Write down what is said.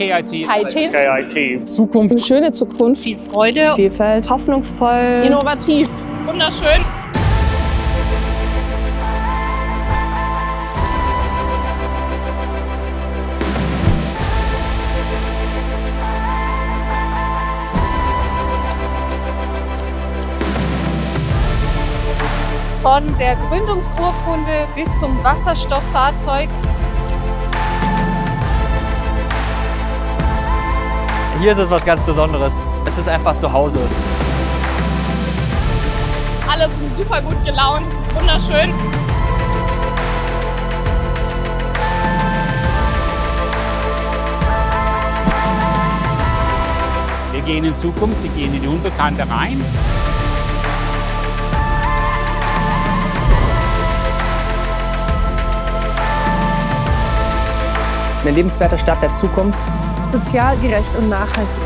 KIT. KIT. Zukunft. Eine schöne Zukunft. Viel Freude. Vielfalt. Hoffnungsvoll. Innovativ. Das ist wunderschön. Von der Gründungsurkunde bis zum Wasserstofffahrzeug. Hier ist es was ganz Besonderes. Es ist einfach zu Hause. Alle sind super gut gelaunt. Es ist wunderschön. Wir gehen in Zukunft, wir gehen in die Unbekannte rein. Eine lebenswerte Stadt der Zukunft. Sozial gerecht und nachhaltig.